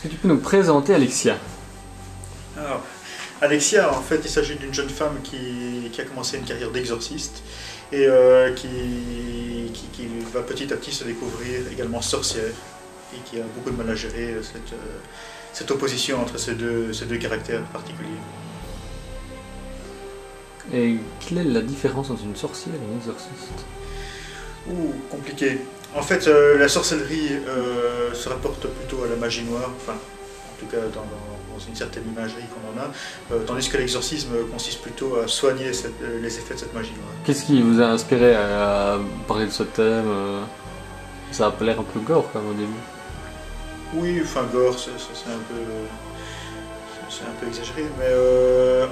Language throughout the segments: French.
Est-ce que tu peux nous présenter Alexia? Alors, Alexia, en fait, il s'agit d'une jeune femme qui a commencé une carrière d'exorciste et qui va petit à petit se découvrir également sorcière et qui a beaucoup de mal à gérer cette opposition entre ces deux caractères particuliers. Et quelle est la différence entre une sorcière et un exorciste? Compliqué. En fait, la sorcellerie se rapporte plutôt à la magie noire, enfin, en tout cas dans une certaine imagerie qu'on en a, tandis que l'exorcisme consiste plutôt à soigner les effets de cette magie noire. Qu'est-ce qui vous a inspiré à parler de ce thème? Ça a l'air un peu gore quand même au début. Oui, enfin gore, c'est un peu exagéré, mais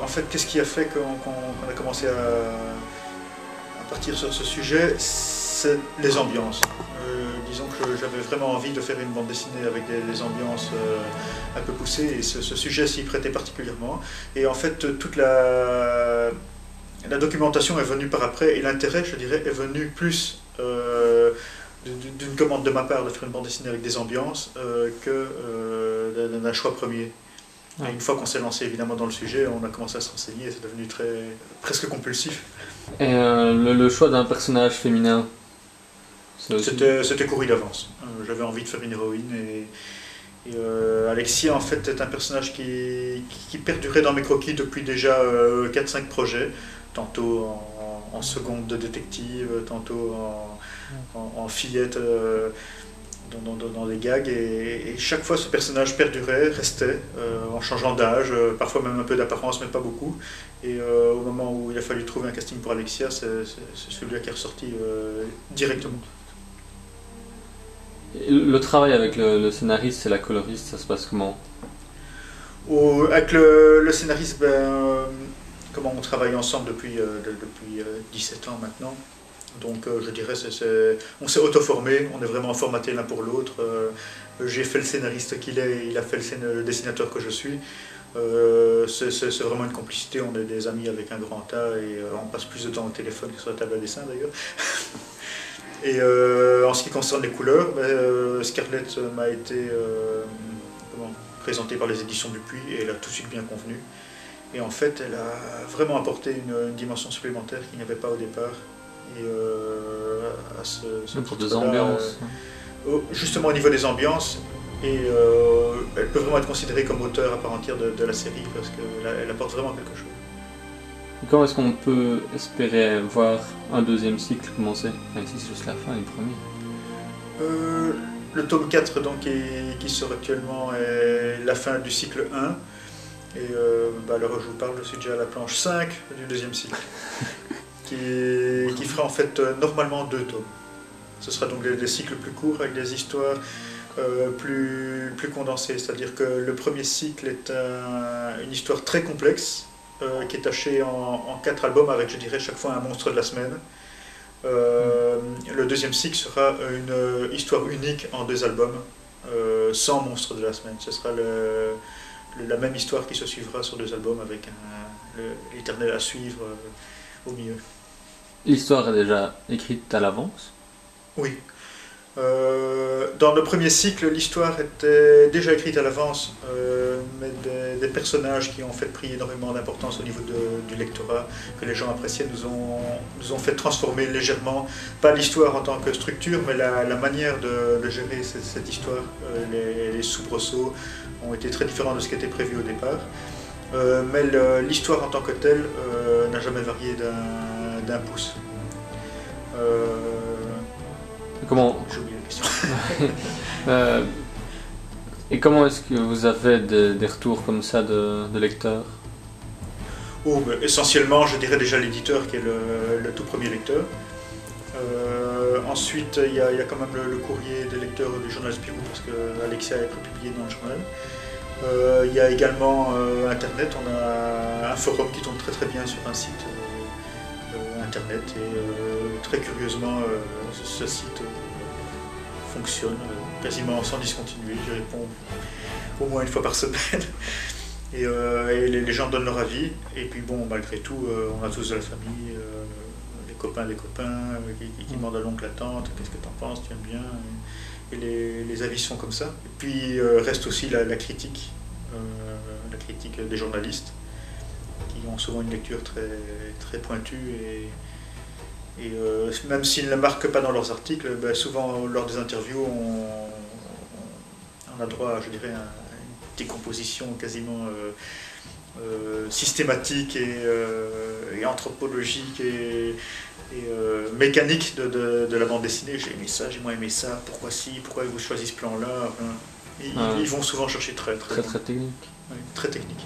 en fait, qu'est-ce qui a fait qu'on a commencé à partir sur ce sujet? C'est les ambiances. Disons que j'avais vraiment envie de faire une bande dessinée avec des ambiances un peu poussées, et ce sujet s'y prêtait particulièrement. Et en fait, toute la documentation est venue par après, et l'intérêt, je dirais, est venu plus d'une commande de ma part de faire une bande dessinée avec des ambiances que d'un choix premier. Et une fois qu'on s'est lancé évidemment dans le sujet, on a commencé à se renseigner et c'est devenu presque compulsif. Et le choix d'un personnage féminin, c'était couru d'avance. J'avais envie de faire une héroïne et Alexia en fait est un personnage qui perdurait dans mes croquis depuis déjà 4-5 projets, tantôt en seconde de détective, tantôt en fillette dans des gags, et chaque fois ce personnage perdurait, restait, en changeant d'âge, parfois même un peu d'apparence, mais pas beaucoup. Et au moment où il a fallu trouver un casting pour Alexia, c'est celui-là qui est ressorti directement. Et le travail avec le scénariste et la coloriste, ça se passe comment? Avec le scénariste, comment on travaille ensemble depuis 17 ans maintenant. Donc je dirais, on s'est auto-formé, on est vraiment formaté l'un pour l'autre. J'ai fait le scénariste qu'il est, il a fait le dessinateur que je suis. C'est vraiment une complicité, on est des amis avec un grand A et on passe plus de temps au téléphone que sur la table à dessin d'ailleurs. Et en ce qui concerne les couleurs, Scarlett m'a été présentée par les éditions Dupuis et elle a tout de suite bien convenu. Et en fait, elle a vraiment apporté une dimension supplémentaire qu'il n'y avait pas au départ. Et à pour des ambiances. Justement au niveau des ambiances, et elle peut vraiment être considérée comme auteure à part entière de la série parce qu'elle apporte vraiment quelque chose. Et quand est-ce qu'on peut espérer voir un deuxième cycle commencer? Enfin, ici c'est juste la fin du premier. Le tome 4 donc, qui sort actuellement est la fin du cycle 1. Et à l'heure où je vous parle, je suis déjà à la planche 5 du deuxième cycle. Qui fera en fait normalement 2 tomes. Ce sera donc des cycles plus courts avec des histoires plus condensées. C'est-à-dire que le premier cycle est une histoire très complexe qui est tachée en 4 albums avec, je dirais, chaque fois un monstre de la semaine. Le deuxième cycle sera une histoire unique en 2 albums sans monstre de la semaine. Ce sera la même histoire qui se suivra sur 2 albums avec l'éternel à suivre au milieu. L'histoire est déjà écrite à l'avance? Oui. Dans le premier cycle, l'histoire était déjà écrite à l'avance, mais des personnages qui ont fait pris énormément d'importance au niveau du lectorat, que les gens appréciaient, nous ont fait transformer légèrement, pas l'histoire en tant que structure, mais la manière de gérer cette histoire. Les soubresauts ont été très différents de ce qui était prévu au départ, mais l'histoire en tant que telle n'a jamais varié d'un pouce. Comment... J'ai oublié la question. Et comment est-ce que vous avez des retours comme ça de lecteurs? Essentiellement, je dirais déjà l'éditeur qui est le tout premier lecteur. Ensuite, il y a quand même le courrier des lecteurs du journal Spirou parce que Alexia est publié dans le journal. Il y a également Internet, on a un forum qui tourne très bien sur un site Internet et très curieusement ce site fonctionne quasiment sans discontinuer, je réponds au moins une fois par semaine et les gens donnent leur avis et puis bon, malgré tout on a tous de la famille, les copains qui demandent à l'oncle, à la tante, qu'est-ce que t'en penses, tu aimes bien, et les avis sont comme ça. Et puis reste aussi la critique des journalistes, qui ont souvent une lecture très, très pointue et même s'ils ne le marquent pas dans leurs articles, ben, souvent lors des interviews on a droit, je dirais, à une décomposition quasiment systématique et anthropologique et mécanique de la bande dessinée. J'ai aimé ça, j'ai moins aimé ça, pourquoi si, pourquoi vous choisissez ce plan-là. Ils vont souvent chercher très Très technique. très technique.